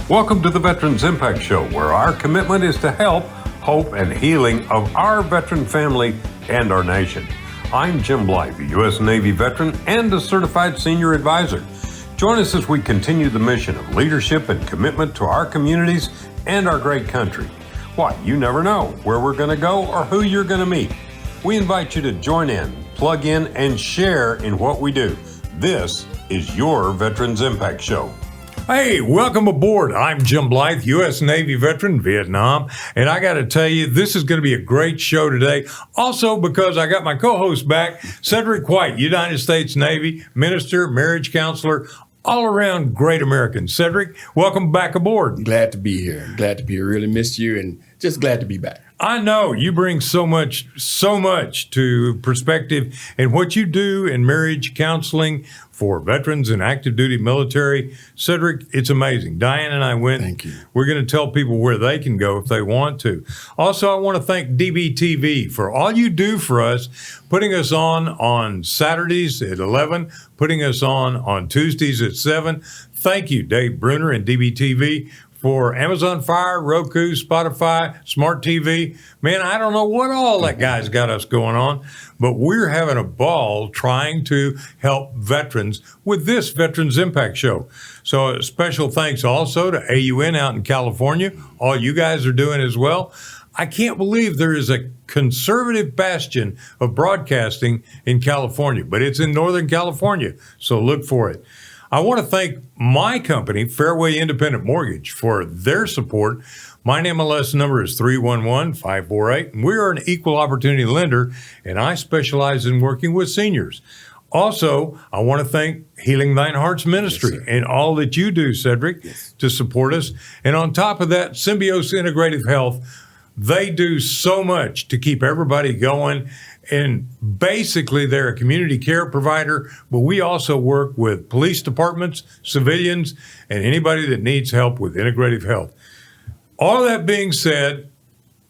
Welcome to the Veterans Impact Show, where our commitment is to help, hope, and healing of our veteran family and our nation. I'm Jim Blythe, a U.S. Navy veteran and a certified senior advisor. Join us as we continue the mission of leadership and commitment to our communities and our great country. Why, you never know where we're going to go or who you're going to meet. We invite you to join in, plug in, and share in what we do. This is your Veterans Impact Show. Hey, welcome aboard. I'm Jim Blythe, U.S. Navy veteran, Vietnam, and I got to tell you, this is going to be a great show today. Also, because I got my co-host back, Cedric White, United States Navy, minister, marriage counselor, all around great American. Cedric, welcome back aboard. Glad to be here. Glad to be here. Really missed you and just glad to be back. I know you bring so much to perspective in what you do in marriage counseling for veterans and active duty military. Cedric, it's amazing. Diane and I went. Thank you. We're going to tell people where they can go if they want to. Also, I want to thank DBTV for all you do for us, putting us on Saturdays at 11, putting us on Tuesdays at 7. Thank you, Dave Bruner and DBTV, for Amazon Fire, Roku, Spotify, Smart TV. Man, I don't know what all that guy's got us going on, but we're having a ball trying to help veterans with this Veterans Impact Show. So a special thanks also to AUN out in California. All you guys are doing as well. I can't believe there is a conservative bastion of broadcasting in California, but it's in Northern California, so look for it. I want to thank my company, Fairway Independent Mortgage, for their support. My NMLS number is 311548, and we are an equal opportunity lender, and I specialize in working with seniors. Also, I want to thank Healing Thine Heart's Ministry and all that you do, Cedric, to support us. And on top of that, Symbiosis Integrative Health, they do so much to keep everybody going. And basically, they're a community care provider, but we also work with police departments, civilians, and anybody that needs help with integrative health. All that being said,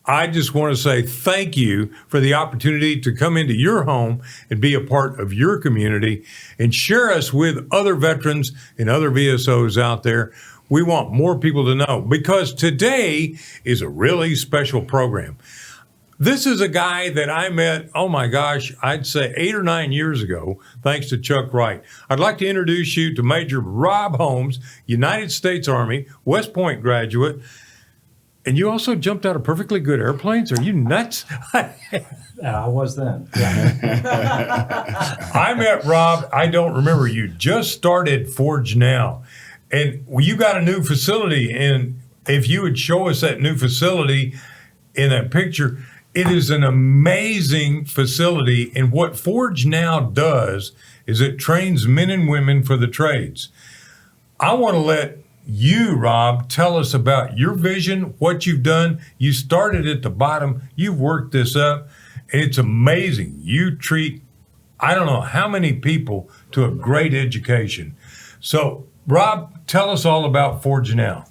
I just want to say thank you for the opportunity to come into your home and be a part of your community and share us with other veterans and other VSOs out there. We want more people to know because today is a really special program. This is a guy that I met, oh my gosh, I'd say 8 or 9 years ago, thanks to Chuck Wright. I'd like to introduce you to Major Rob Holmes, United States Army, West Point graduate. And you also jumped out of perfectly good airplanes? Are you nuts? I was then. Yeah. I met Rob, I don't remember, you just started ForgeNow. And you got a new facility, and if you would show us that new facility in that picture, it is an amazing facility, and what ForgeNow does is it trains men and women for the trades. I want to let you, Rob, tell us about your vision, what you've done. You started at the bottom, you've worked this up, and it's amazing. You treat, I don't know how many people to a great education. So, Rob, tell us all about ForgeNow.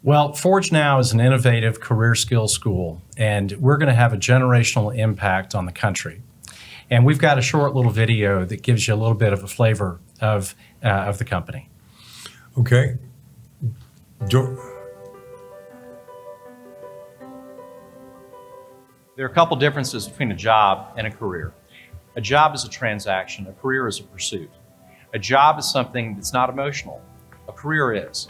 Well, ForgeNow is an innovative career skills school, and we're going to have a generational impact on the country. And we've got a short little video that gives you a little bit of a flavor of the company. Okay. There are a couple differences between a job and a career. A job is a transaction, a career is a pursuit. A job is something that's not emotional. A career is.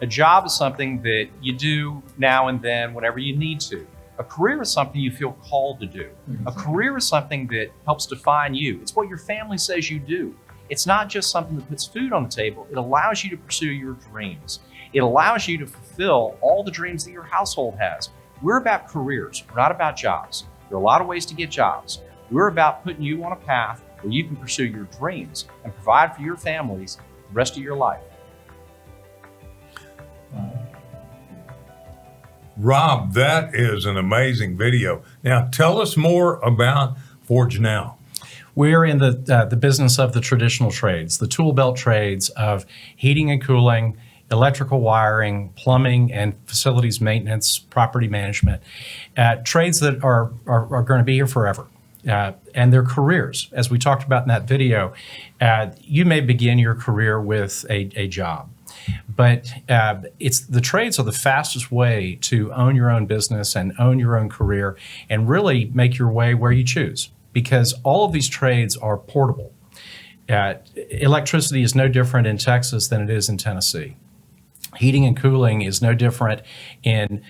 A job is something that you do now and then whenever you need to. A career is something you feel called to do. A career is something that helps define you. It's what your family says you do. It's not just something that puts food on the table. It allows you to pursue your dreams. It allows you to fulfill all the dreams that your household has. We're about careers. We're not about jobs. There are a lot of ways to get jobs. We're about putting you on a path where you can pursue your dreams and provide for your families the rest of your life. Rob, that is an amazing video. Now, tell us more about ForgeNow. We're in the business of the traditional trades, the tool belt trades of heating and cooling, electrical wiring, plumbing, and facilities maintenance, property management, trades that are going to be here forever. And their careers, as we talked about in that video, you may begin your career with a job. but it's the trades are the fastest way to own your own business and own your own career and really make your way where you choose, because all of these trades are portable. Electricity is no different in Texas than it is in Tennessee. Heating and cooling is no different in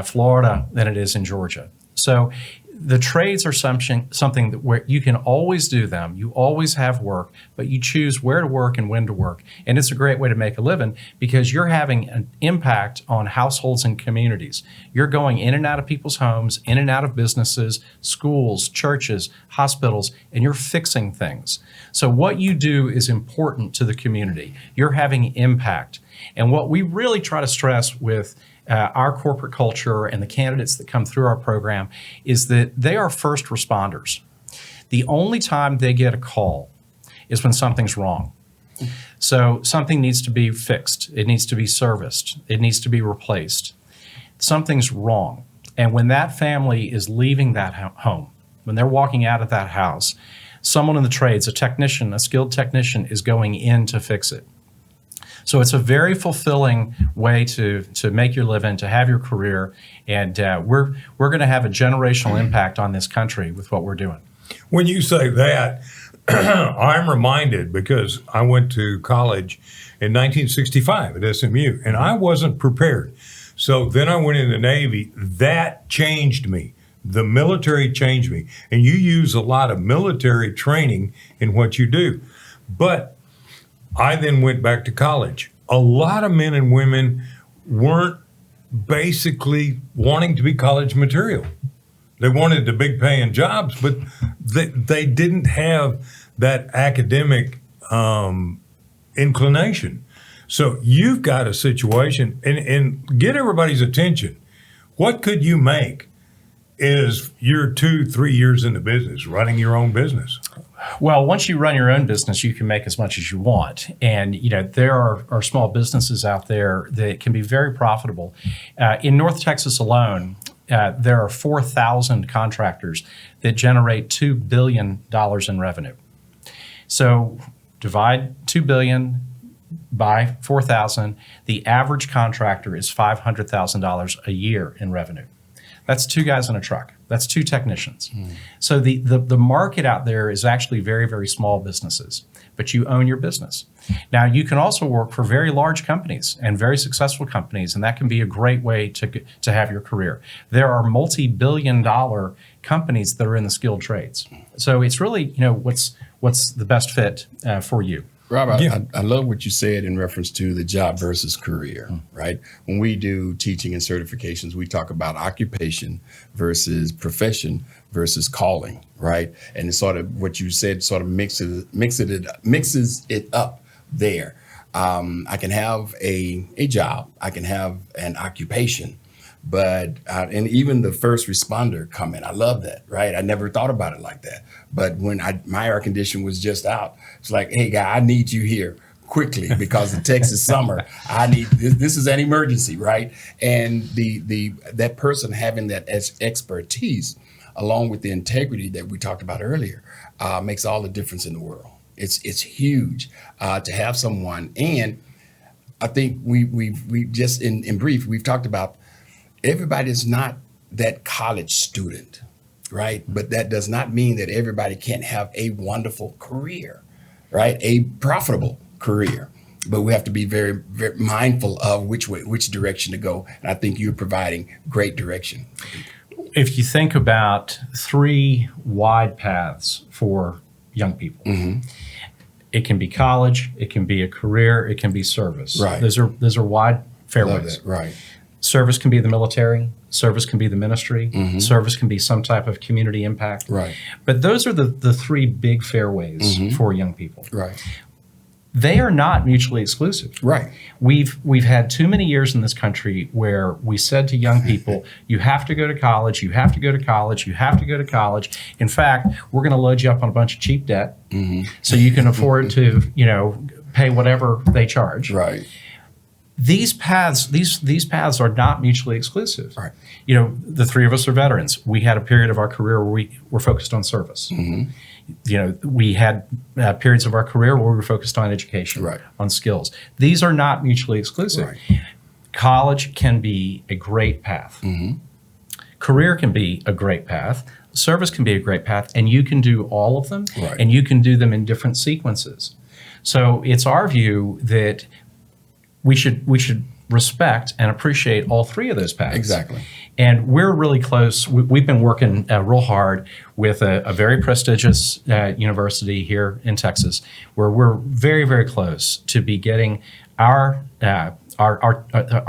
Florida than it is in Georgia. So the trades are something that where you can always do them, you always have work, but you choose where to work and when to work. And it's a great way to make a living because you're having an impact on households and communities. You're going in and out of people's homes, in and out of businesses, schools, churches, hospitals, and you're fixing things. So what you do is important to the community. You're having impact. And what we really try to stress with our corporate culture and the candidates that come through our program is that they are first responders. The only time they get a call is when something's wrong. So something needs to be fixed. It needs to be serviced. It needs to be replaced. Something's wrong. And when that family is leaving that home, when they're walking out of that house, someone in the trades, a technician, a skilled technician, is going in to fix it. So it's a very fulfilling way to make your living, to have your career, and we're going to have a generational impact on this country with what we're doing. When you say that, I'm reminded because I went to college in 1965 at SMU, and I wasn't prepared. So then I went in the Navy. That changed me. The military changed me. And you use a lot of military training in what you do. But I then went back to college. A lot of men and women weren't basically wanting to be college material. They wanted the big paying jobs, but they didn't have that academic inclination. So you've got a situation, and get everybody's attention. What could you make is you're 2-3 years in the business, running your own business? Well, once you run your own business, you can make as much as you want. And, there are small businesses out there that can be very profitable. In North Texas alone, there are 4,000 contractors that generate $2 billion in revenue. So divide $2 billion by 4,000, the average contractor is $500,000 a year in revenue. That's 2 guys in a truck. That's 2 technicians. So the market out there is actually very, very small businesses, but you own your business. Now, you can also work for very large companies and very successful companies, and that can be a great way to have your career. There are multi-billion-dollar companies that are in the skilled trades. So it's really, what's the best fit for you. Rob, I love what you said in reference to the job versus career, right? When we do teaching and certifications, we talk about occupation versus profession versus calling, right? And it's sort of what you said sort of mixes it up there. I can have a job, I can have an occupation, but and even the first responder comment, I love that, right? I never thought about it like that. But when my air condition was just out, it's like, hey, guy, I need you here quickly because the Texas summer, I need this is an emergency, right? And that person having that expertise, along with the integrity that we talked about earlier, makes all the difference in the world. It's huge to have someone, and I think we just in brief we've talked about. Everybody is not that college student, right? But that does not mean that everybody can't have a wonderful career, right? A profitable career. But we have to be very, very mindful of which direction to go. And I think you're providing great direction. If you think about 3 wide paths for young people, it can be college, it can be a career, it can be service. Right. Those are wide fairways. Love that. Right. Service can be the military, service can be the ministry, service can be some type of community impact. Right. But those are the 3 big fairways for young people. Right. They are not mutually exclusive. Right. We've had too many years in this country where we said to young people, you have to go to college, you have to go to college, you have to go to college. In fact, we're going to load you up on a bunch of cheap debt so you can afford to, pay whatever they charge. Right. These paths are not mutually exclusive. Right. The 3 of us are veterans. We had a period of our career where we were focused on service. We had periods of our career where we were focused on education, Right. on skills. These are not mutually exclusive. Right. College can be a great path. Career can be a great path. Service can be a great path, and you can do all of them, Right. and you can do them in different sequences. So it's our view that we should respect and appreciate all three of those paths. Exactly. And we're really close. We've been working real hard with a very prestigious university here in Texas, where we're very, very close to be getting our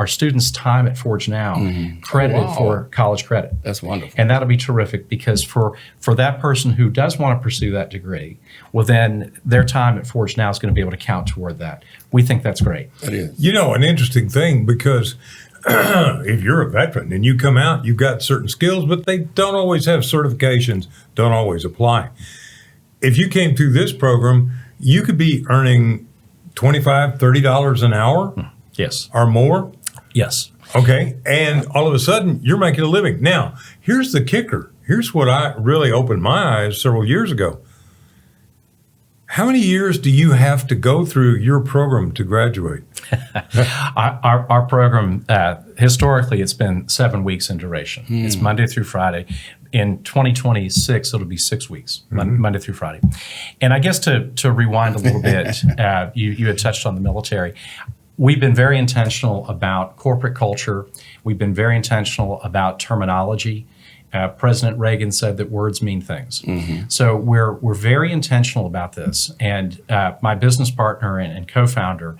students' time at ForgeNow credited Oh, wow. for college credit. That's wonderful. And that'll be terrific, because for that person who does want to pursue that degree, well, then their time at ForgeNow is going to be able to count toward that. We think that's great. That is. An interesting thing, because if you're a veteran and you come out, you've got certain skills, but they don't always have certifications, don't always apply. If you came through this program, you could be earning $25, $30 an hour Yes. or more. Yes. Okay. And all of a sudden, you're making a living. Now, here's the kicker. Here's what I really opened my eyes several years ago. How many years do you have to go through your program to graduate? Our program, historically, it's been 7 weeks in duration. It's Monday through Friday. In 2026, it'll be 6 weeks, Monday through Friday. And I guess to rewind a little bit, you had touched on the military. We've been very intentional about corporate culture. We've been very intentional about terminology. President Reagan said that words mean things. So we're very intentional about this. And my business partner and co-founder,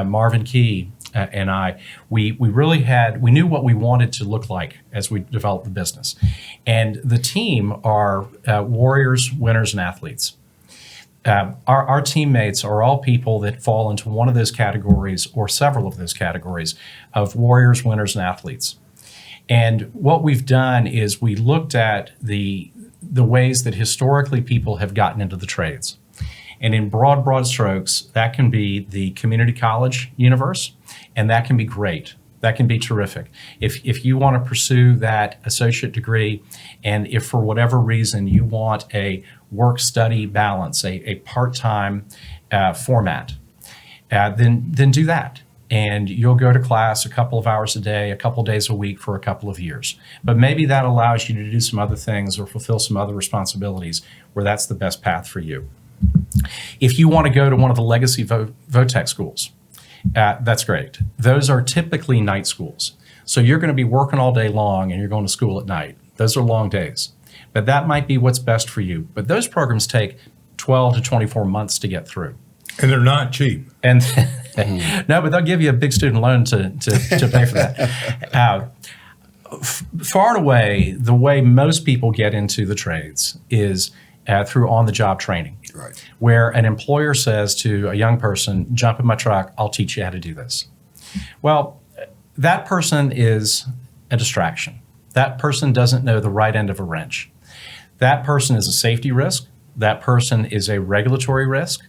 Marvin Key, and I, we knew what we wanted to look like as we developed the business. And the team are warriors, winners, and athletes. Our teammates are all people that fall into one of those categories or several of those categories of warriors, winners, and athletes. And what we've done is we looked at the ways that historically people have gotten into the trades. And in broad strokes, that can be the community college universe, and that can be great. That can be terrific. If you want to pursue that associate degree, and if for whatever reason you want a work-study balance, a part-time format, then do that. And you'll go to class a couple of hours a day, a couple of days a week for a couple of years. But maybe that allows you to do some other things or fulfill some other responsibilities where that's the best path for you. If you want to go to one of the legacy VOTEC schools, that's great. Those are typically night schools. So you're going to be working all day long and you're going to school at night. Those are long days. But that might be what's best for you. But those programs take 12 to 24 months to get through. And they're not cheap. And no, but they'll give you a big student loan to pay for that. Far and away, the way most people get into the trades is through on-the-job training, Right. where an employer says to a young person, jump in my truck, I'll teach you how to do this. Well, that person is a distraction. That person doesn't know the right end of a wrench. That person is a safety risk. That person is a regulatory risk.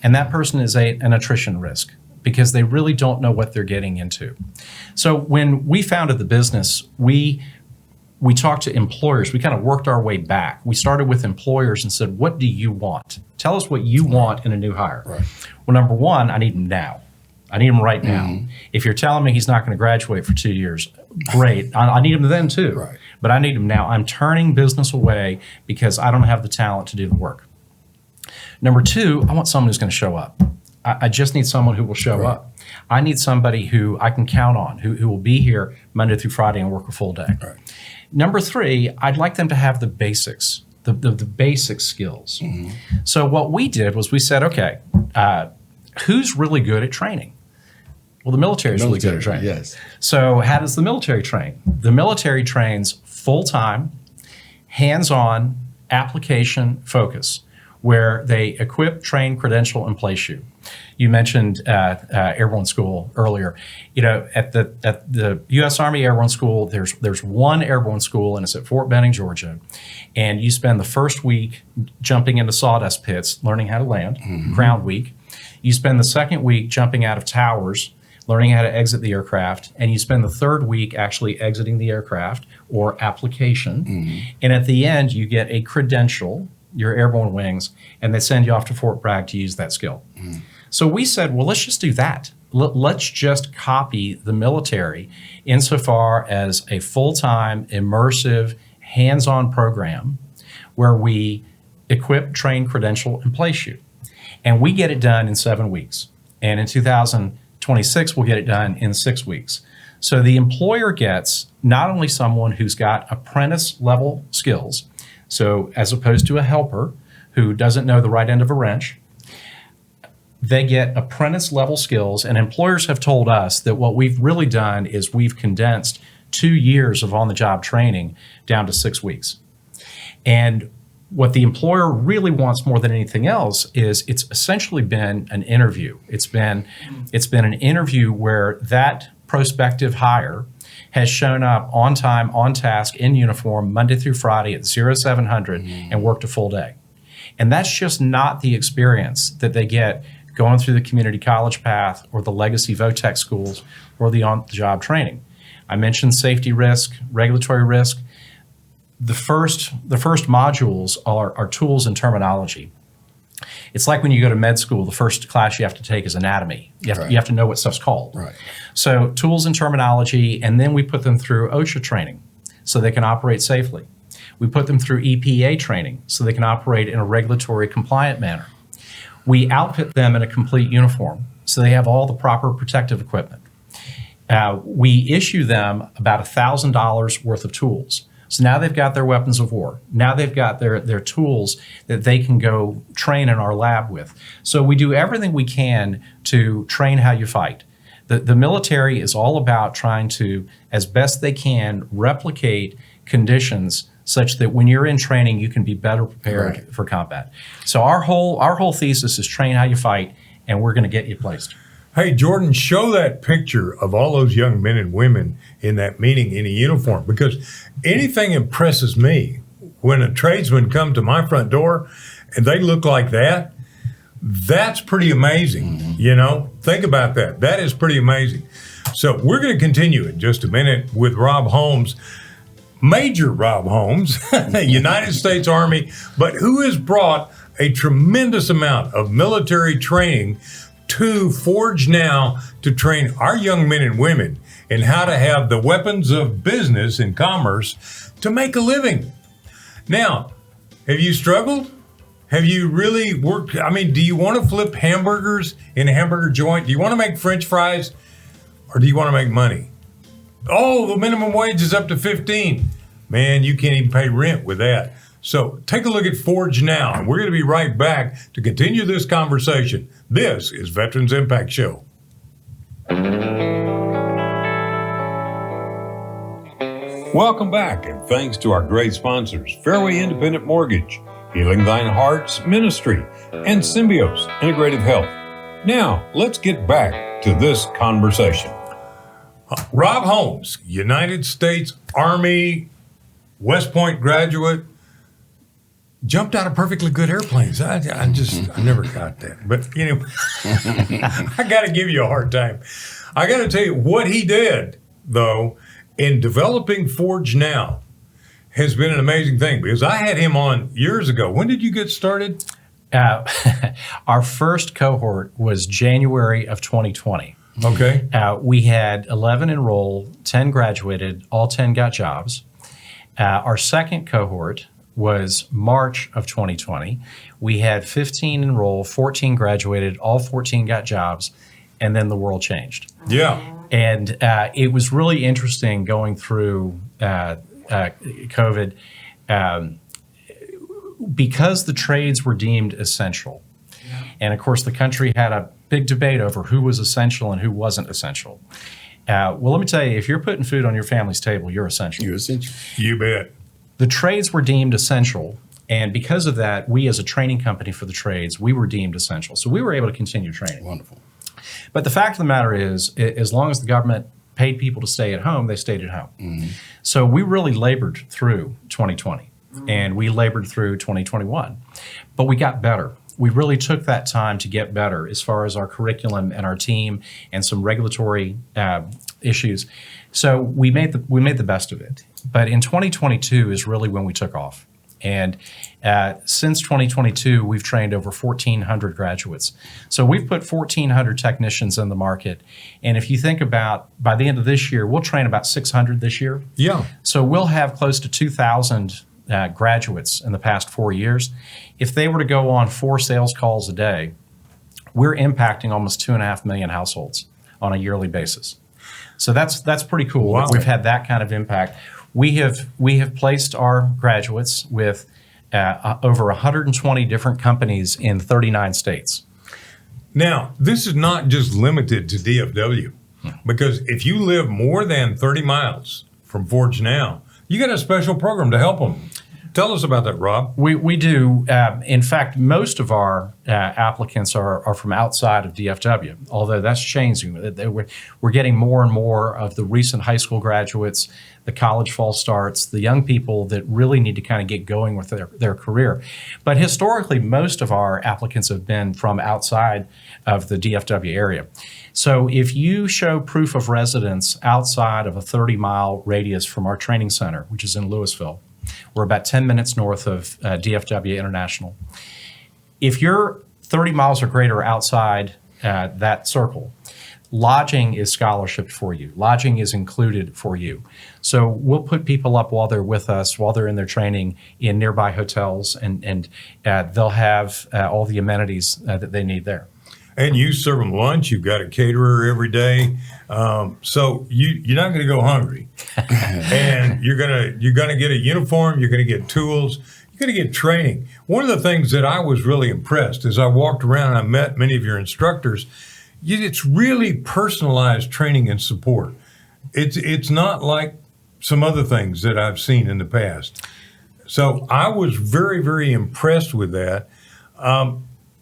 And that person is an attrition risk, because they really don't know what they're getting into. So when we founded the business, we talked to employers. We kind of worked our way back. We started with employers and said, what do you want? Tell us what you want in a new hire. Right. Well, number one, I need him now. I need him right now. If you're telling me he's not going to graduate for 2 years, great. I need him then too. Right. But I need him now. I'm turning business away because I don't have the talent to do the work. Number two, I want someone who's going to show up. I just need someone who will show up. I need somebody who I can count on, who will be here Monday through Friday and work a full day. Right. Number three, I'd like them to have the basics, the basic skills. So what we did was we said, okay, who's really good at training? Well, the military is really good at training. Yes. So how does the military train? The military trains full-time, hands-on, application focus, where they equip, train, credential, and place you. You mentioned Airborne School earlier. You know, at the U.S. Army Airborne School, there's one Airborne School, and it's at Fort Benning, Georgia. And you spend the first week jumping into sawdust pits, learning how to land, ground week. You spend the second week jumping out of towers, learning how to exit the aircraft, and you spend the third week actually exiting the aircraft or application. And at the end, you get a credential your airborne wings, and they send you off to Fort Bragg to use that skill. So we said, well, let's just do that. Let's just copy the military insofar as a full-time, immersive, hands-on program where we equip, train, credential, and place you. And we get it done in 7 weeks. And in 2026, we'll get it done in 6 weeks. So the employer gets not only someone who's got apprentice-level skills, so as opposed to a helper who doesn't know the right end of a wrench, they get apprentice-level skills. And employers have told us that what we've really done is we've condensed 2 years of on-the-job training down to 6 weeks. And what the employer really wants more than anything else is it's essentially been an interview. It's been an interview where that prospective hire has shown up on time, on task, in uniform, Monday through Friday at 0700 and worked a full day. And that's just not the experience that they get going through the community college path or the legacy VOTEC schools or the on-the-job training. I mentioned safety risk, regulatory risk. The first modules are tools and terminology. It's like when you go to med school, the first class you have to take is anatomy. You have to know what stuff's called. Right. So tools and terminology, and then we put them through OSHA training so they can operate safely. We put them through EPA training so they can operate in a regulatory compliant manner. We outfit them in a complete uniform so they have all the proper protective equipment. We issue them about $1,000 worth of tools. So now they've got their weapons of war. Now they've got their tools that they can go train in our lab with. So we do everything we can to train how you fight. The military is all about trying to, as best they can, replicate conditions such that when you're in training, you can be better prepared for combat. So our whole thesis is train how you fight, and we're going to get you placed. Hey, Jordan, show that picture of all those young men and women in that meeting in a uniform, because anything impresses me when a tradesman come to my front door and they look like that. That's pretty amazing. You know, think about that. That is pretty amazing. So we're going to continue in just a minute with Rob Holmes, Major Rob Holmes, United States Army, but who has brought a tremendous amount of military training to ForgeNow to train our young men and women in how to have the weapons of business and commerce to make a living. Now, have you struggled? Have you really worked? I mean, do you want to flip hamburgers in a hamburger joint? Do you want to make French fries, or do you want to make money? Oh, the minimum wage is up to 15. Man, you can't even pay rent with that. So take a look at ForgeNow. We're going to be right back to continue this conversation. This is Veterans Impact Show. Welcome back, and thanks to our great sponsors, Fairway Independent Mortgage, Healing Thine Hearts Ministry, and Symbios Integrative Health. Now, let's get back to this conversation. Rob Holmes, United States Army, West Point graduate, jumped out of perfectly good airplanes. I never got that. But, you know, I got to give you a hard time. I got to tell you what he did, though, in developing ForgeNow has been an amazing thing, because I had him on years ago. When did you get started? Our first cohort was January of 2020. Okay. We had 11 enroll, 10 graduated, all 10 got jobs. Our second cohort was March of 2020. We had 15 enroll, 14 graduated, all 14 got jobs, and then the world changed. Yeah. And it was really interesting going through COVID because the trades were deemed essential. And of course, the country had a big debate over who was essential and who wasn't essential. Well, let me tell you, if you're putting food on your family's table, you're essential. You're essential. You bet. The trades were deemed essential. And because of that, we as a training company for the trades, we were deemed essential. So we were able to continue training. Wonderful. But the fact of the matter is, as long as the government paid people to stay at home, they stayed at home. Mm-hmm. So we really labored through 2020 and we labored through 2021, but we got better. We really took that time to get better as far as our curriculum and our team and some regulatory issues. So we made the best of it. But in 2022 is really when we took off. And since 2022, we've trained over 1,400 graduates. So we've put 1,400 technicians in the market. And if you think about, by the end of this year, we'll train about 600 this year. Yeah. So we'll have close to 2,000 graduates in the past 4 years. If they were to go on 4 sales calls a day, we're impacting almost 2.5 million households on a yearly basis. So that's pretty cool. Wow. We've had that kind of impact. We have placed our graduates with over 120 different companies in 39 states. Now, this is not just limited to DFW, because if you live more than 30 miles from ForgeNow, you got a special program to help them. Tell us about that, Rob. We do. In fact, most of our applicants are from outside of DFW, although that's changing. We're getting more and more of the recent high school graduates, the college fall starts, the young people that really need to kind of get going with their career. But historically, most of our applicants have been from outside of the DFW area. So if you show proof of residence outside of a 30-mile radius from our training center, which is in Louisville, we're about 10 minutes north of DFW International. If you're 30 miles or greater outside that circle, lodging is scholarship for you. Lodging is included for you. So we'll put people up while they're with us, while they're in their training in nearby hotels, and they'll have all the amenities that they need there. And you serve them lunch. You've got a caterer every day, so you're not going to go hungry. And you're gonna get a uniform. You're going to get tools. You're going to get training. One of the things that I was really impressed as I walked around and I met many of your instructors, it's really personalized training and support. It's not like some other things that I've seen in the past. So I was very, very impressed with that.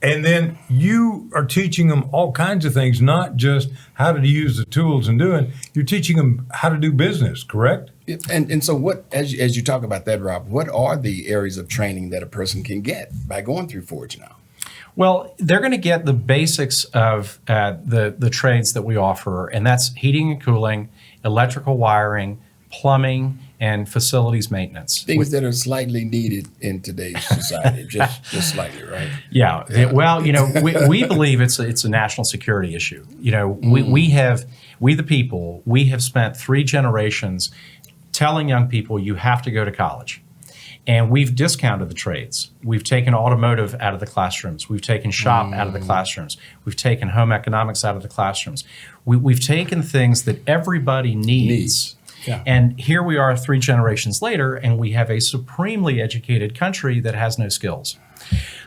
And then you are teaching them all kinds of things, not just how to use the tools and doing. You're teaching them how to do business, correct? And so what, as you talk about that, Rob, what are the areas of training that a person can get by going through ForgeNow? Well, they're going to get the basics of the trades that we offer, and that's heating and cooling, electrical wiring, plumbing, and facilities maintenance. Things that are slightly needed in today's society, just slightly, right? Yeah. Well, we believe it's a national security issue. We the people, we have spent 3 generations telling young people you have to go to college. And we've discounted the trades. We've taken automotive out of the classrooms. We've taken shop out of the classrooms. We've taken home economics out of the classrooms. We've taken things that everybody needs. Yeah. And here we are 3 generations later, and we have a supremely educated country that has no skills.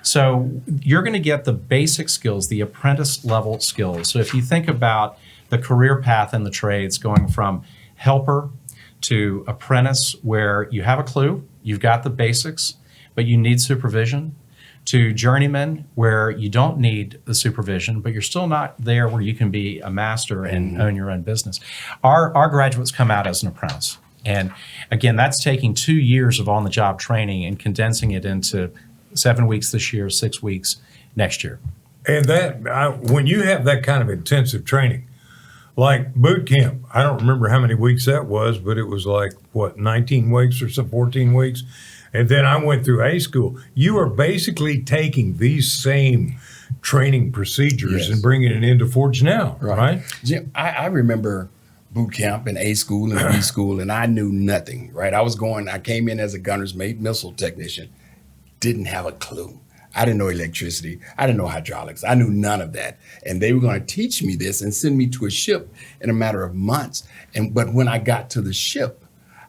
So you're going to get the basic skills, the apprentice level skills. So if you think about the career path in the trades going from helper to apprentice, where you have a clue, you've got the basics, but you need supervision, to journeyman, where you don't need the supervision, but you're still not there where you can be a master and own your own business. Our graduates come out as an apprentice. And again, that's taking 2 years of on-the-job training and condensing it into 7 weeks this year, 6 weeks next year. And when you have that kind of intensive training, like boot camp, I don't remember how many weeks that was, but it was like, 19 weeks or so, 14 weeks? And then I went through A school. You are basically taking these same training procedures and bringing it into ForgeNow, right? Jim, I remember boot camp and A school and B school, and I knew nothing, right? I came in as a gunner's mate missile technician, didn't have a clue. I didn't know electricity. I didn't know hydraulics. I knew none of that. And they were going to teach me this and send me to a ship in a matter of months. But when I got to the ship,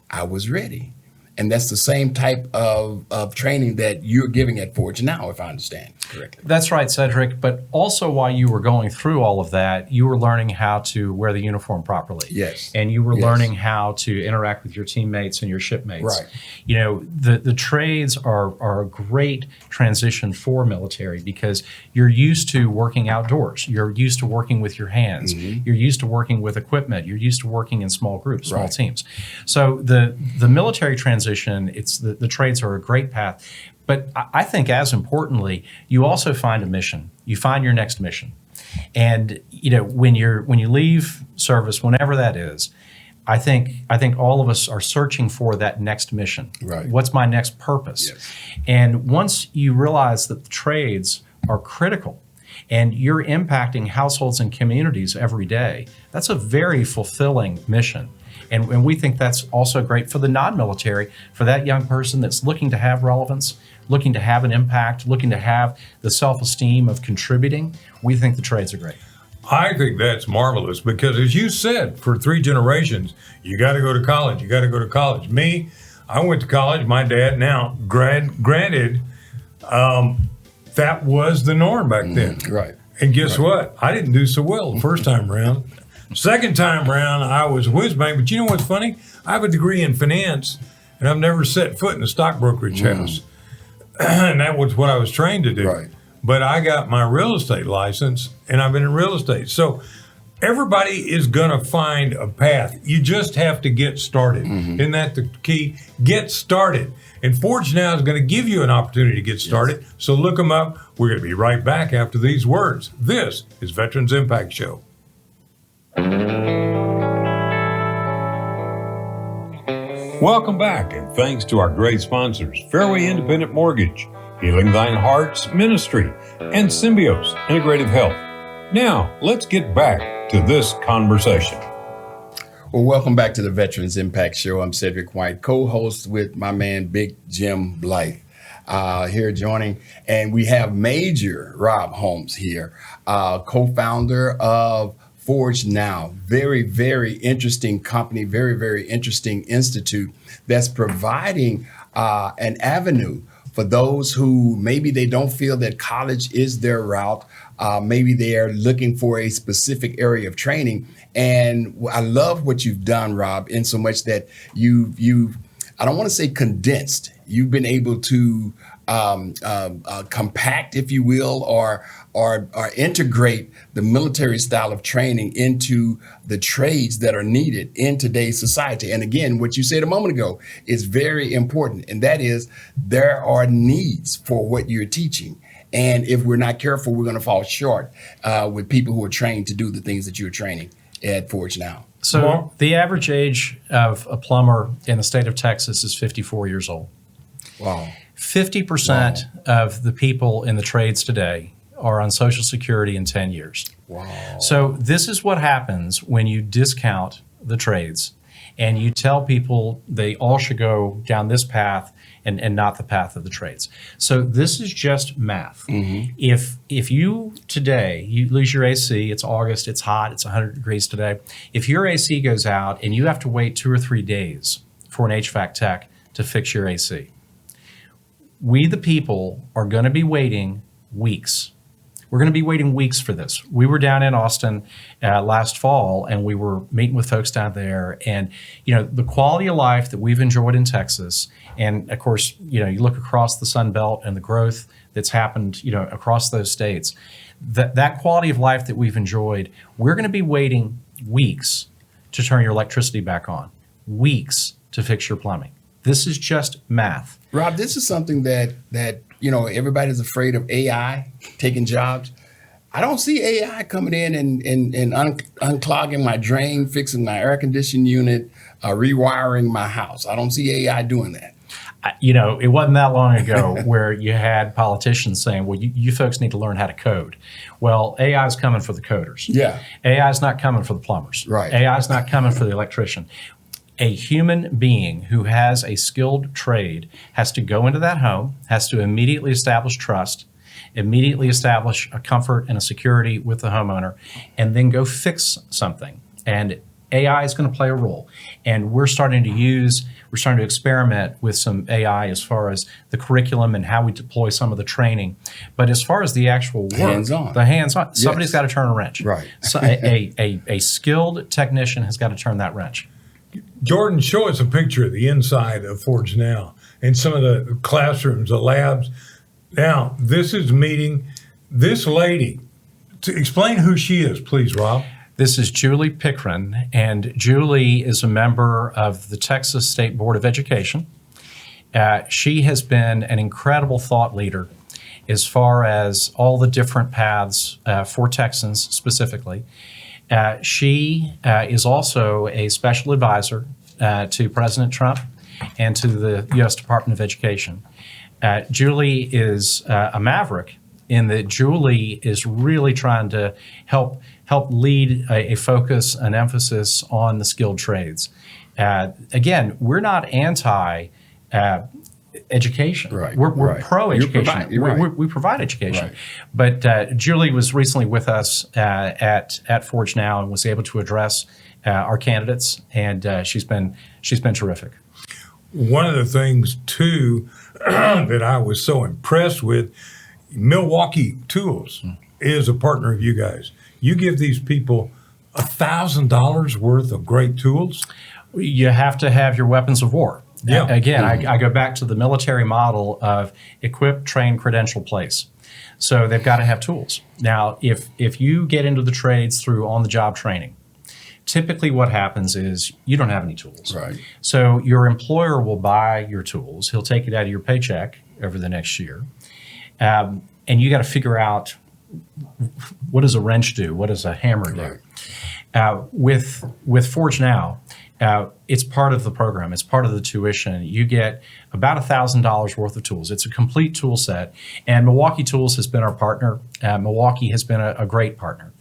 I was ready. And that's the same type of training that you're giving at ForgeNow, if I understand correctly. That's right, Cedric. But also while you were going through all of that, you were learning how to wear the uniform properly. Yes. And you were learning how to interact with your teammates and your shipmates. Right. The trades are a great transition for military because you're used to working outdoors. You're used to working with your hands. You're used to working with equipment. You're used to working in small groups, small teams. So the military transition, it's the trades are a great path. But I think as importantly, you also find a mission. You find your next mission. And when you leave service, whenever that is, I think all of us are searching for that next mission. Right. What's my next purpose? Yes. And once you realize that the trades are critical and you're impacting households and communities every day, that's a very fulfilling mission. And we think that's also great for the non-military, for that young person that's looking to have relevance, looking to have an impact, looking to have the self-esteem of contributing. We think the trades are great. I think that's marvelous because, as you said, for 3 generations, you got to go to college. You got to go to college. Me, I went to college. My dad, now, granted, that was the norm back then. Right. And guess what? I didn't do so well the first time around. Second time around, I was whiz bang. But you know what's funny? I have a degree in finance, and I've never set foot in a stock brokerage house. And that was what I was trained to do. Right. But I got my real estate license, and I've been in real estate. So everybody is going to find a path. You just have to get started. Isn't that the key? Get started. And ForgeNow is going to give you an opportunity to get started. Yes. So look them up. We're going to be right back after these words. This is Veterans Impact Show. Welcome back, and thanks to our great sponsors, Fairway Independent Mortgage, Healing Thine Heart's Ministry, and Symbios Integrative Health. Now, let's get back to this conversation. Well, welcome back to the Veterans Impact Show. I'm Cedric White, co-host with my man, Big Jim Blythe, here joining. And we have Major Rob Holmes here, co-founder of ForgeNow. Very, very interesting company, very, very interesting institute that's providing an avenue for those who maybe they don't feel that college is their route. Maybe they are looking for a specific area of training. And I love what you've done, Rob, in so much that you've I don't want to say condensed. You've been able to compact, if you will, or integrate the military style of training into the trades that are needed in today's society. And again, what you said a moment ago is very important, and that is there are needs for what you're teaching. And if we're not careful, we're going to fall short with people who are trained to do the things that you're training at ForgeNow. So the average age of a plumber in the state of Texas is 54 years old. Wow. 50% of the people in the trades today are on Social Security in 10 years. Wow. So this is what happens when you discount the trades and you tell people they all should go down this path and not the path of the trades. So this is just math. Mm-hmm. If you today, you lose your AC, it's August, it's hot, it's 100 degrees today. If your AC goes out and you have to wait 2 or 3 days for an HVAC tech to fix your AC, we, the people, are going to be waiting weeks. We're going to be waiting weeks for this. We were down in Austin last fall, and we were meeting with folks down there. And, you know, the quality of life that we've enjoyed in Texas, and of course, you know, you look across the Sun Belt and the growth that's happened, you know, across those states, that quality of life that we've enjoyed, we're going to be waiting weeks to turn your electricity back on, weeks to fix your plumbing. This is just math. Rob, this is something that you know, everybody's afraid of AI taking jobs. I don't see AI coming in and unclogging my drain, fixing my air conditioning unit, rewiring my house. I don't see AI doing that. You know, it wasn't that long ago where you had politicians saying, well, you folks need to learn how to code. Well, AI is coming for the coders. Yeah. AI is not coming for the plumbers. Right. AI is not coming for the electrician. A human being who has a skilled trade has to go into that home, has to immediately establish trust, immediately establish a comfort and a security with the homeowner, and then go fix something. And AI is going to play a role. And we're starting to experiment with some AI as far as the curriculum and how we deploy some of the training. But as far as the actual work, the hands-on, somebody's got to turn a wrench. Right. So a skilled technician has got to turn that wrench. Jordan, show us a picture of the inside of ForgeNow and some of the classrooms, the labs. Now, this is meeting this lady. To explain who she is, please, Rob. This is Julie Pickren, and Julie is a member of the Texas State Board of Education. She has been an incredible thought leader as far as all the different paths for Texans specifically. She is also a special advisor to President Trump and to the U.S. Department of Education. Julie is a maverick in that Julie is really trying to help lead a focus, an emphasis on the skilled trades. Again, we're not anti education. Right, We're right. pro-education. You're right. We provide education. Right. But Julie was recently with us at ForgeNow and was able to address our candidates, and she's been terrific. One of the things, too, that I was so impressed with, Milwaukee Tools is a partner of you guys. You give these people $1,000 worth of great tools. You have to have your weapons of war. Yeah. Again, I go back to the military model of equip, train, credential, place. So they've got to have tools. Now, if you get into the trades through on-the-job training, typically what happens is you don't have any tools. Right. So your employer will buy your tools. He'll take it out of your paycheck over the next year. And you got to figure out, what does a wrench do? What does a hammer do? Right. With ForgeNow, it's part of the program. It's part of the tuition. You get about $1,000 worth of tools. It's a complete tool set. And Milwaukee Tools has been our partner. Milwaukee has been a great partner.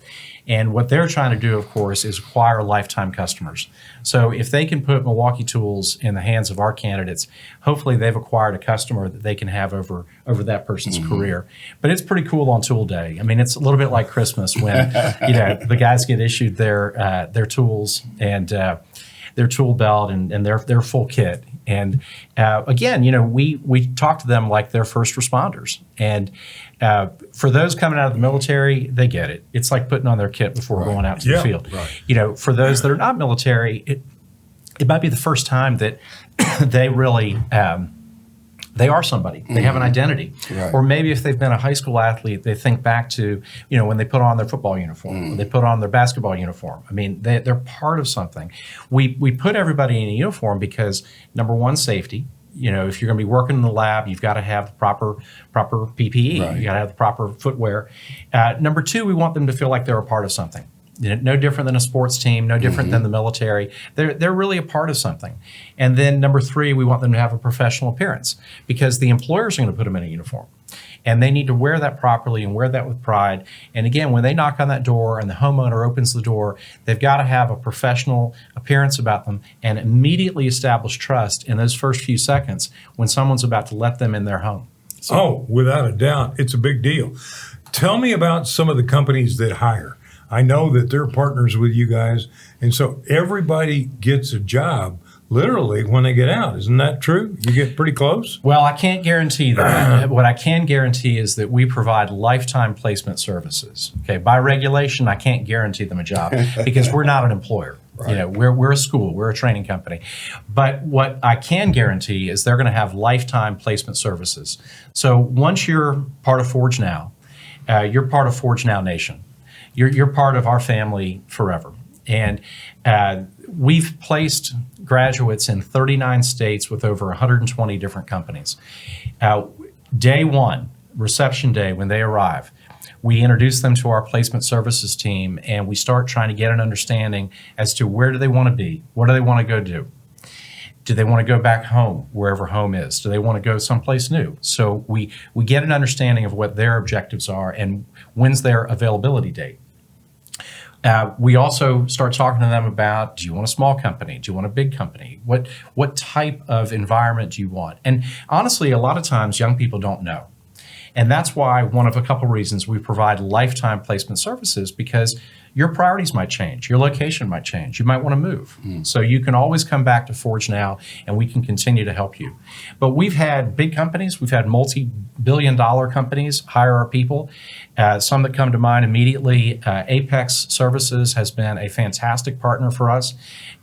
And what they're trying to do, of course, is acquire lifetime customers. So if they can put Milwaukee Tools in the hands of our candidates, hopefully they've acquired a customer that they can have over that person's career. But it's pretty cool on Tool Day. I mean, it's a little bit like Christmas when the guys get issued their tools and their tool belt and their full kit. And again, we talk to them like they're first responders. And for those coming out of the military, they get it. It's like putting on their kit before going out to the field. Right. For those that are not military, it might be the first time that they really they are somebody. They have an identity. Right. Or maybe if they've been a high school athlete, they think back to, when they put on their football uniform, or they put on their basketball uniform. I mean, they're part of something. We put everybody in a uniform because, number one, safety. If you're going to be working in the lab, you've got to have the proper PPE. Right. You got to have the proper footwear. Number two, we want them to feel like they're a part of something. No different than a sports team, no different than the military. They're really a part of something. And then number three, we want them to have a professional appearance because the employers are going to put them in a uniform. And they need to wear that properly and wear that with pride. And again, when they knock on that door and the homeowner opens the door, they've got to have a professional appearance about them and immediately establish trust in those first few seconds when someone's about to let them in their home. Without a doubt, it's a big deal. Tell me about some of the companies that hire. I know that they're partners with you guys, and so everybody gets a job literally when they get out. Isn't that true? You get pretty close? Well, I can't guarantee that. What I can guarantee is that we provide lifetime placement services. Okay, by regulation, I can't guarantee them a job because we're not an employer. Right. We're a school, we're a training company. But what I can guarantee is they're going to have lifetime placement services. So once you're part of ForgeNow, you're part of ForgeNow Nation. You're part of our family forever. And we've placed graduates in 39 states with over 120 different companies. Day one, reception day, when they arrive, we introduce them to our placement services team and we start trying to get an understanding as to where do they want to be? What do they want to go do? Do they want to go back home, wherever home is? Do they want to go someplace new? So we get an understanding of what their objectives are and when's their availability date. We also start talking to them about, do you want a small company? Do you want a big company? What type of environment do you want? And honestly, a lot of times young people don't know. And that's why one of a couple reasons we provide lifetime placement services, because your priorities might change. Your location might change. You might want to move. So you can always come back to ForgeNow and we can continue to help you. But we've had big companies. We've had multi-billion-dollar companies hire our people. Some that come to mind immediately, Apex Services has been a fantastic partner for us.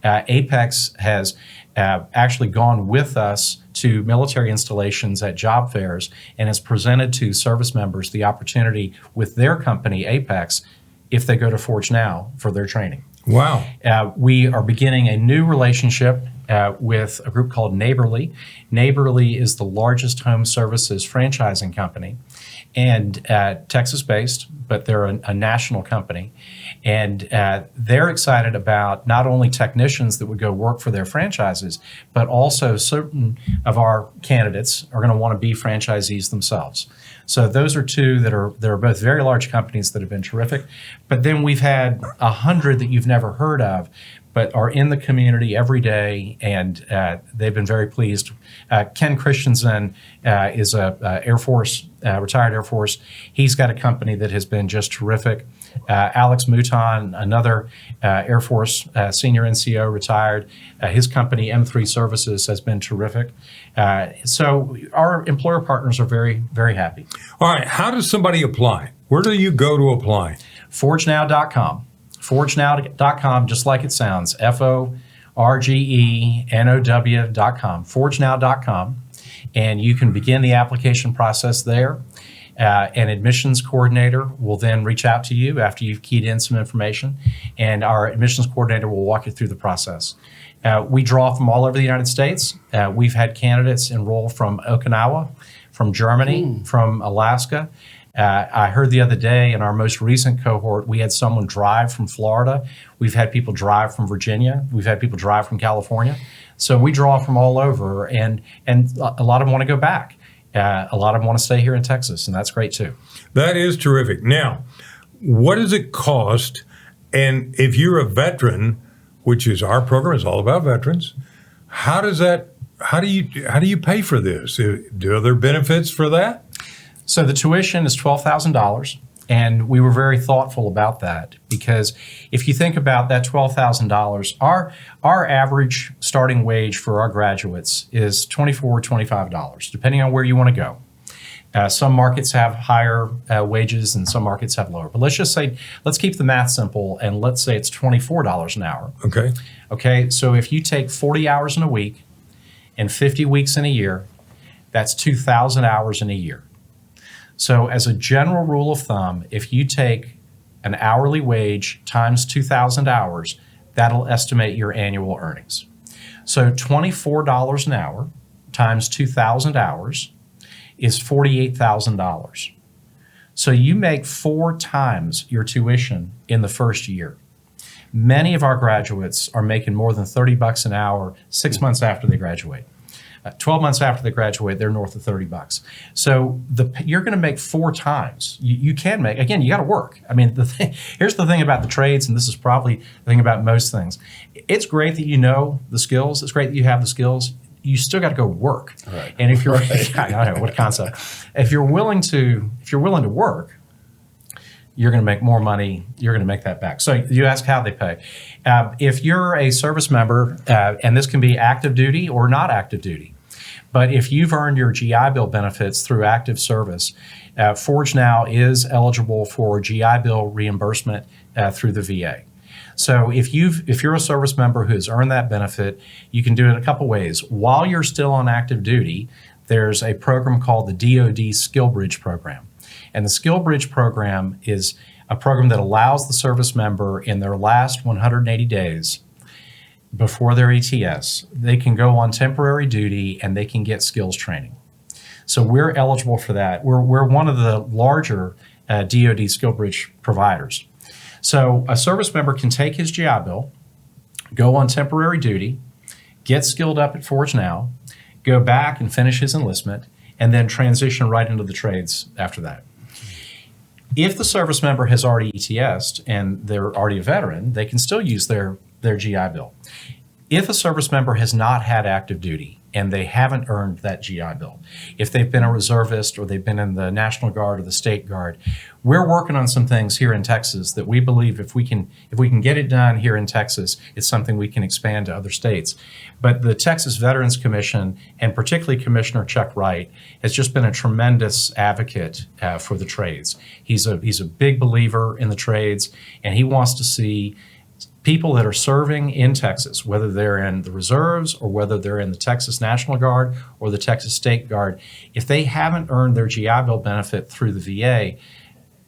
Apex has actually gone with us to military installations at job fairs and has presented to service members the opportunity with their company, Apex, if they go to ForgeNow for their training. Wow. We are beginning a new relationship with a group called Neighborly. Neighborly is the largest home services franchising company. and Texas-based, but they're a national company. And they're excited about not only technicians that would go work for their franchises, but also certain of our candidates are going to want to be franchisees themselves. So those are two that are both very large companies that have been terrific. But then we've had 100 that you've never heard of, but are in the community every day, and they've been very pleased. Ken Christensen is a Air Force, retired Air Force. He's got a company that has been just terrific. Alex Mouton, another Air Force senior NCO, retired. His company, M3 Services, has been terrific. So our employer partners are very, very happy. All right, how does somebody apply? Where do you go to apply? ForgeNow.com. ForgeNow.com, just like it sounds, ForgeNow.com, ForgeNow.com. And you can begin the application process there. An admissions coordinator will then reach out to you after you've keyed in some information, and our admissions coordinator will walk you through the process. We draw from all over the United States. We've had candidates enroll from Okinawa, from Germany, from Alaska. I heard the other day in our most recent cohort, we had someone drive from Florida. We've had people drive from Virginia. We've had people drive from California. So we draw from all over, and a lot of them want to go back. A lot of them want to stay here in Texas, and that's great too. That is terrific. Now, what does it cost? And if you're a veteran, which is our program is all about veterans, how do you pay for this? Are there benefits for that? So the tuition is $12,000, and we were very thoughtful about that because if you think about that $12,000, our average starting wage for our graduates is $24, $25, depending on where you want to go. Some markets have higher wages and some markets have lower. But let's keep the math simple, and let's say it's $24 an hour. Okay. Okay, so if you take 40 hours in a week and 50 weeks in a year, that's 2,000 hours in a year. So as a general rule of thumb, if you take an hourly wage times 2,000 hours, that'll estimate your annual earnings. So $24 an hour times 2,000 hours is $48,000. So you make 4 times your tuition in the first year. Many of our graduates are making more than $30 an hour 6 months after they graduate. 12 months after they graduate, they're north of $30. So you're going to make 4 times. You can make, again, you got to work. I mean, here's the thing about the trades, and this is probably the thing about most things. It's great that you know the skills. It's great that you have the skills. You still got to go work. Right. And if you're, I know, what a concept. If you're willing to work, you're going to make more money. You're going to make that back. So you ask how they pay. If you're a service member, and this can be active duty or not active duty, but if you've earned your GI Bill benefits through active service, ForgeNow is eligible for GI Bill reimbursement through the VA. So if you're a service member who has earned that benefit, you can do it a couple ways. While you're still on active duty, there's a program called the DoD Skill Bridge program. And the Skill Bridge program is a program that allows the service member in their last 180 days before their ETS, they can go on temporary duty and they can get skills training. So we're eligible for that. We're one of the larger DoD Skill Bridge providers. So a service member can take his GI Bill, go on temporary duty, get skilled up at ForgeNow, go back and finish his enlistment, and then transition right into the trades after that. If the service member has already ETS'd and they're already a veteran, they can still use their GI Bill. If a service member has not had active duty and they haven't earned that GI Bill, if they've been a reservist or they've been in the National Guard or the State Guard, we're working on some things here in Texas that we believe if we can get it done here in Texas, it's something we can expand to other states. But the Texas Veterans Commission, and particularly Commissioner Chuck Wright, has just been a tremendous advocate for the trades. He's a big believer in the trades, and he wants to see people that are serving in Texas, whether they're in the reserves or whether they're in the Texas National Guard or the Texas State Guard, if they haven't earned their GI Bill benefit through the VA,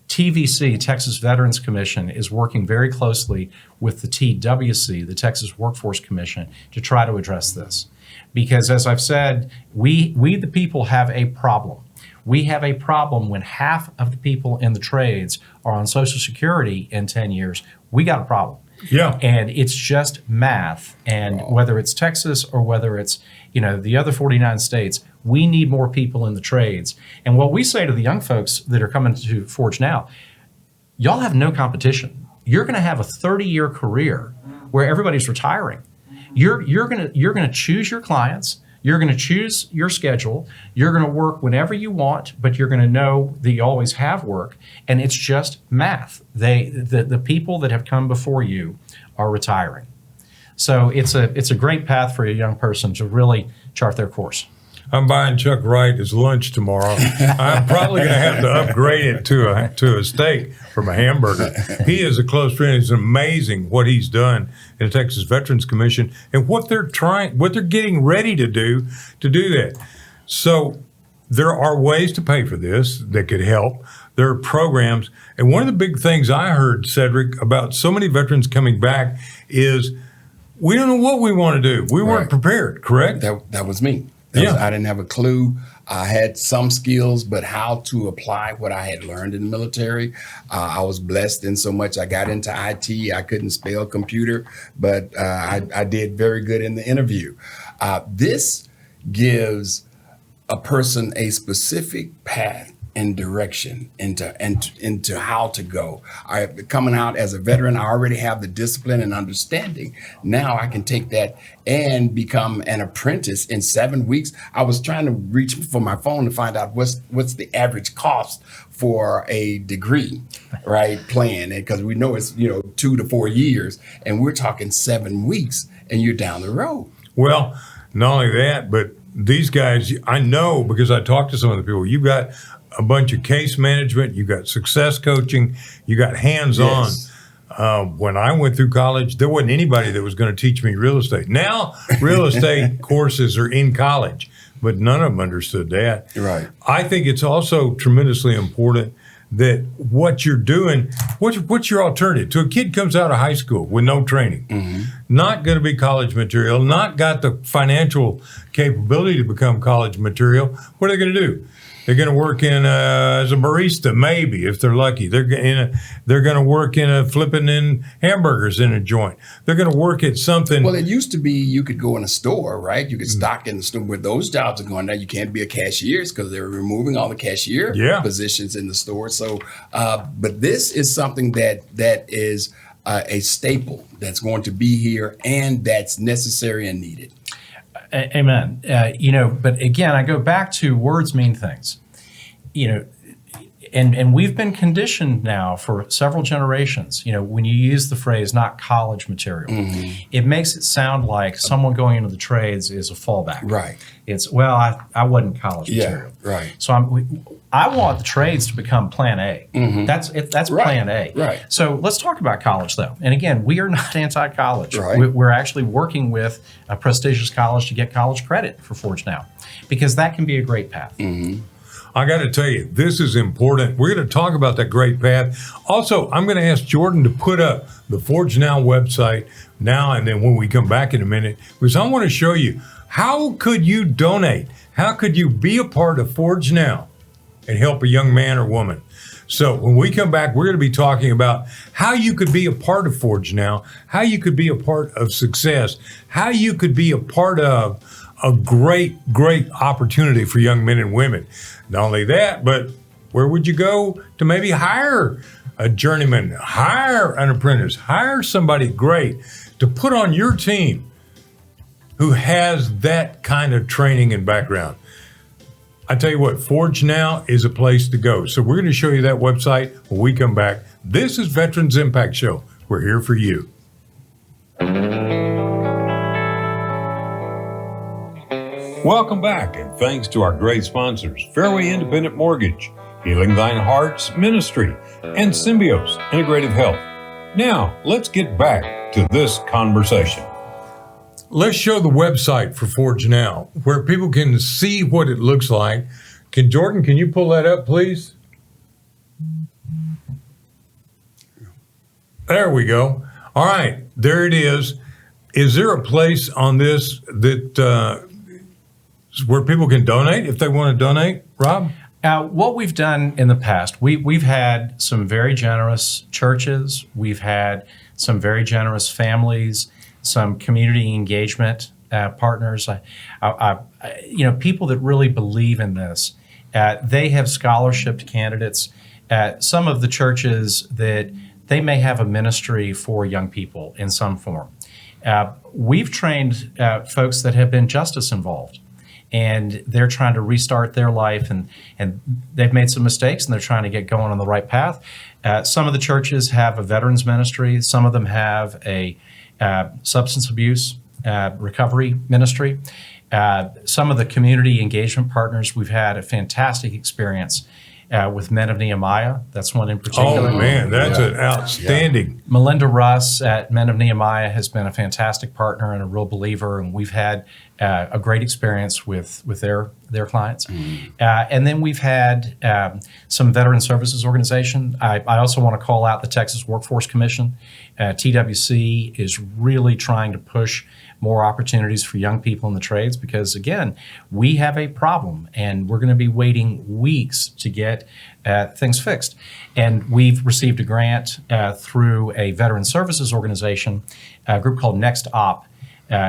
TVC, Texas Veterans Commission, is working very closely with the TWC, the Texas Workforce Commission, to try to address this. Because as I've said, we the people have a problem. We have a problem when half of the people in the trades are on Social Security in 10 years. We got a problem. Yeah. And it's just math. And whether it's Texas or whether it's, the other 49 states, we need more people in the trades. And what we say to the young folks that are coming to ForgeNow, y'all have no competition. You're going to have a 30-year career where everybody's retiring. You're going to choose your clients. You're going to choose your schedule. You're going to work whenever you want, but you're going to know that you always have work. And it's just math. The people that have come before you are retiring. So it's a great path for a young person to really chart their course. I'm buying Chuck Wright his lunch tomorrow. I'm probably going to have to upgrade it to a steak from a hamburger. He is a close friend. It's amazing what he's done in the Texas Veterans Commission and what they're getting ready to do that. So there are ways to pay for this that could help. There are programs. And one of the big things I heard, Cedric, about so many veterans coming back is we don't know what we want to do. We weren't prepared, correct? That was me. I didn't have a clue. I had some skills, but how to apply what I had learned in the military. I was blessed in so much. I got into IT. I couldn't spell computer, but I did very good in the interview. This gives a person a specific path and direction into how to go. Coming out as a veteran, I already have the discipline and understanding. Now I can take that and become an apprentice in 7 weeks. I was trying to reach for my phone to find out what's the average cost for a degree, right? Plan, because we know it's 2 to 4 years, and we're talking 7 weeks, and you're down the road. Well, not only that, but these guys, I know because I talked to some of the people. You've got a bunch of case management, you got success coaching, you got hands-on. Yes. When I went through college, there wasn't anybody that was going to teach me real estate. Now, real estate courses are in college, but none of them understood that. Right. I think it's also tremendously important that what you're doing, what's your alternative? To a kid comes out of high school with no training, not going to be college material, not got the financial capability to become college material, what are they going to do? They're going to work in as a barista, maybe if they're lucky. They're going to work in flipping in hamburgers in a joint. They're going to work at something. Well, it used to be you could go in a store, right? You could stock in the store. Where those jobs are going now, you can't be a cashier because they're removing all the cashier positions in the store. So, but this is something that is a staple that's going to be here and that's necessary and needed. Amen. But again, I go back to words mean things. And we've been conditioned now for several generations. When you use the phrase "not college material," it makes it sound like someone going into the trades is a fallback. Right. It's I wasn't college material. Right. So I want the trades to become Plan A. That's Plan A. Right. So let's talk about college, though. And again, we are not anti-college. Right. We're actually working with a prestigious college to get college credit for ForgeNow, because that can be a great path. I got to tell you, this is important. We're going to talk about that great path. Also, I'm going to ask Jordan to put up the ForgeNow website now and then when we come back in a minute, because I want to show you how could you donate? How could you be a part of ForgeNow and help a young man or woman? So when we come back, we're going to be talking about how you could be a part of ForgeNow, how you could be a part of success, how you could be a part of a great opportunity for young men and women. Not only that, but where would you go to maybe hire a journeyman, hire an apprentice, hire somebody great to put on your team who has that kind of training and background? I tell you what, ForgeNow is a place to go. So we're going to show you that website when we come back. This is Veterans Impact Show. We're here for you. Welcome back, and thanks to our great sponsors, Fairway Independent Mortgage, Healing Thine Heart's Ministry, and Symbios Integrative Health. Now, let's get back to this conversation. Let's show the website for ForgeNow, where people can see what it looks like. Jordan, can you pull that up, please? There we go. All right, there it is. Is there a place on this that where people can donate if they want to donate, Rob? What we've done in the past, we've had some very generous churches. We've had some very generous families, some community engagement partners. People that really believe in this. They have scholarship candidates. Some of the churches that they may have a ministry for young people in some form. We've trained folks that have been justice involved, and they're trying to restart their life, and they've made some mistakes, and they're trying to get going on the right path. Some of the churches have a veterans ministry. Some of them have a substance abuse recovery ministry. Some of the community engagement partners, we've had a fantastic experience with Men of Nehemiah. That's one in particular. Oh, man, that's an outstanding. Melinda Russ at Men of Nehemiah has been a fantastic partner and a real believer, and we've had a great experience with their clients. And then we've had some veteran services organization. I also want to call out the Texas Workforce Commission. TWC is really trying to push more opportunities for young people in the trades because, again, we have a problem and we're going to be waiting weeks to get things fixed. And we've received a grant through a veteran services organization, a group called Next Op.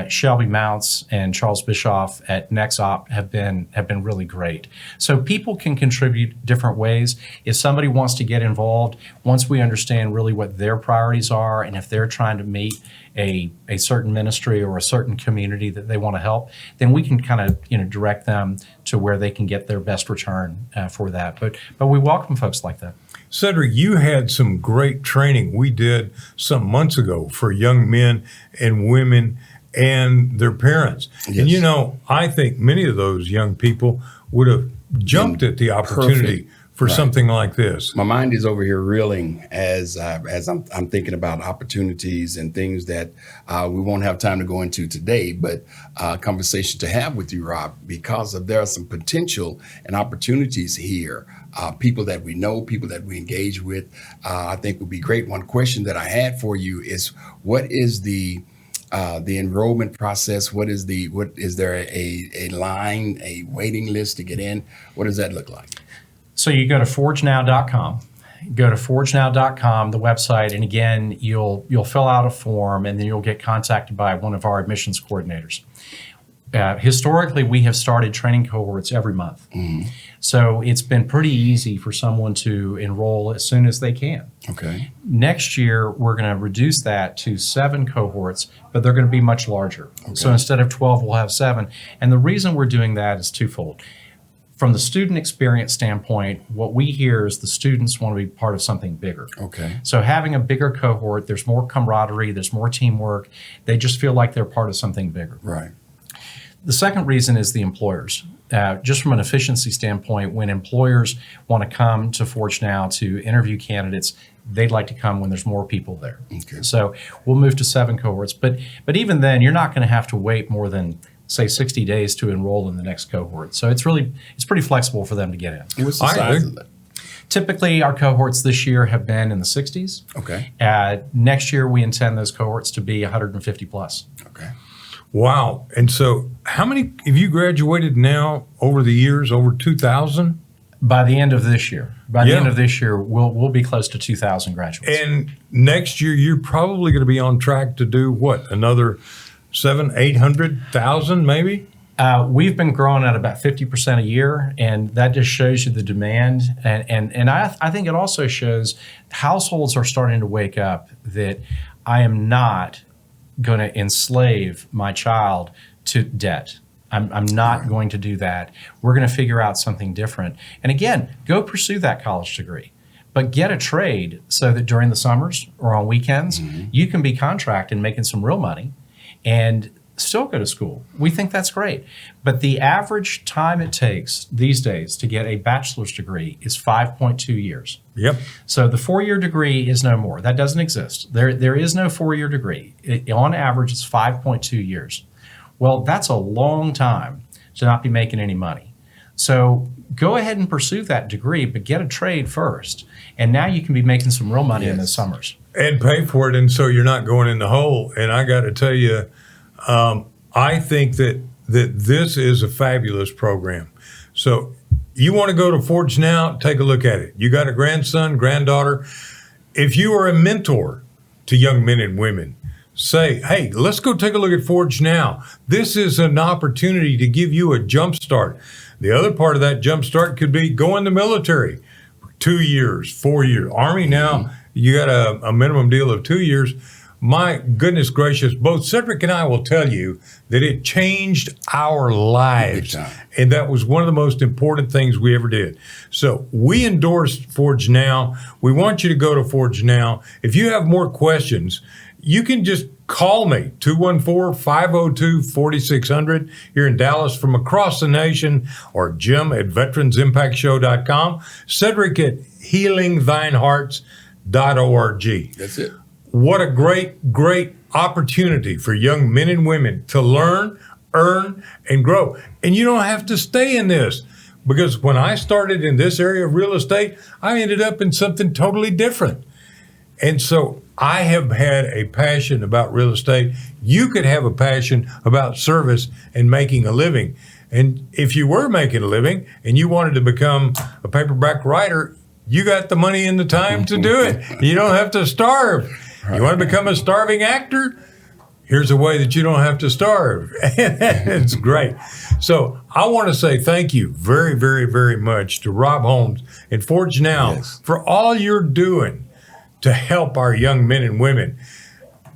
Shelby Mounts and Charles Bischoff at Next Op have been really great. So people can contribute different ways. If somebody wants to get involved, once we understand really what their priorities are, and if they're trying to meet a certain ministry or a certain community that they want to help, then we can kind of direct them to where they can get their best return for that. But we welcome folks like that. Cedric, you had some great training we did some months ago for young men and women and their parents. Yes. And I think many of those young people would have jumped at the opportunity for something like this. My mind is over here reeling as I'm thinking about opportunities and things that we won't have time to go into today, but conversation to have with you, Rob, because there are some potential and opportunities here. People that we know, people that we engage with, I think would be great. One question that I had for you is, what is the enrollment process? What is there a line, a waiting list to get in? What does that look like? So you go to ForgeNow.com. Go to ForgeNow.com, the website, and again, you'll fill out a form, and then you'll get contacted by one of our admissions coordinators. Historically, we have started training cohorts every month. Mm-hmm. So it's been pretty easy for someone to enroll as soon as they can. Okay. Next year, we're going to reduce that to 7 cohorts, but they're going to be much larger. Okay. So instead of 12, we'll have 7. And the reason we're doing that is twofold. From the student experience standpoint, what we hear is the students want to be part of something bigger. Okay. So having a bigger cohort, there's more camaraderie, there's more teamwork. They just feel like they're part of something bigger. Right. The second reason is the employers. Just from an efficiency standpoint, when employers want to come to ForgeNow to interview candidates, they'd like to come when there's more people there. Okay. So we'll move to 7 cohorts. But even then, you're not going to have to wait more than, say, 60 days to enroll in the next cohort. So it's pretty flexible for them to get in. What's the size of that? Typically, our cohorts this year have been in the 60s. Okay. Next year, we intend those cohorts to be 150 plus. Okay. Wow. And so how many have you graduated now over the years, over 2,000? By the end of this year. By the end of this year, we'll be close to 2,000 graduates. And next year, you're probably going to be on track to do what? Another 700,000-800,000 maybe? We've been growing at about 50% a year, and that just shows you the demand. And I think it also shows households are starting to wake up that I am not going to enslave my child to debt. I'm not going to do that. We're going to figure out something different. And again, go pursue that college degree, but get a trade so that during the summers or on weekends, you can be contracted and making some real money and still go to school. We think that's great. But the average time it takes these days to get a bachelor's degree is 5.2 years. Yep. So the 4-year degree is no more. That doesn't exist. There is no 4-year degree. On average, it's 5.2 years. Well, that's a long time to not be making any money. So go ahead and pursue that degree, but get a trade first. And now you can be making some real money in the summers. And pay for it, and so you're not going in the hole. And I got to tell you, I think that this is a fabulous program. So You want to go to ForgeNow, take a look at it. You got a grandson, granddaughter. If you are a mentor to young men and women, say, hey, let's go take a look at ForgeNow. This is an opportunity to give you a jump start. The other part of that jump start could be go in the military for 2 years, 4 years. Army now, you got a minimum deal of 2 years. My goodness gracious, both Cedric and I will tell you that it changed our lives. And that was one of the most important things we ever did. So we endorse ForgeNow. We want you to go to ForgeNow. If you have more questions, you can just call me, 214-502-4600 here in Dallas from across the nation, or Jim at veteransimpactshow.com, Cedric at healingthinehearts.org. That's it. What a great, great opportunity for young men and women to learn, earn, and grow. And you don't have to stay in this, because when I started in this area of real estate, I ended up in something totally different. And so I have had a passion about real estate. You could have a passion about service and making a living. And if you were making a living and you wanted to become a paperback writer, you got the money and the time to do it. You don't have to starve. You want to become a starving actor? Here's a way that you don't have to starve. It's great. So I want to say thank you very, very, very much to Rob Holmes and ForgeNow for all you're doing to help our young men and women.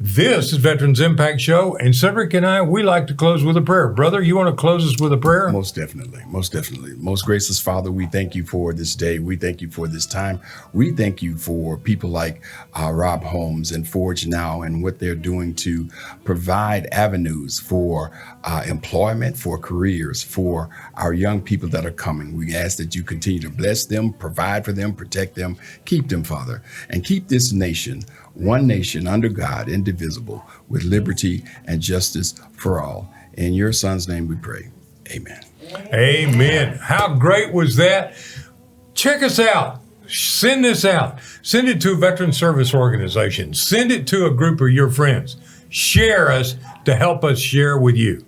This is Veterans Impact Show, and Cedric and I, we like to close with a prayer. Brother, you want to close us with a prayer? Most definitely. Most definitely. Most gracious Father, we thank you for this day. We thank you for this time. We thank you for people like Rob Holmes and ForgeNow and what they're doing to provide avenues for employment, for careers, for our young people that are coming. We ask that you continue to bless them, provide for them, protect them, keep them, Father, and keep this nation one nation under God, indivisible, with liberty and justice for all. In your Son's name we pray. Amen. Amen. How great was that? Check us out. Send this out. Send it to a veteran service organization. Send it to a group of your friends. Share us to help us share with you.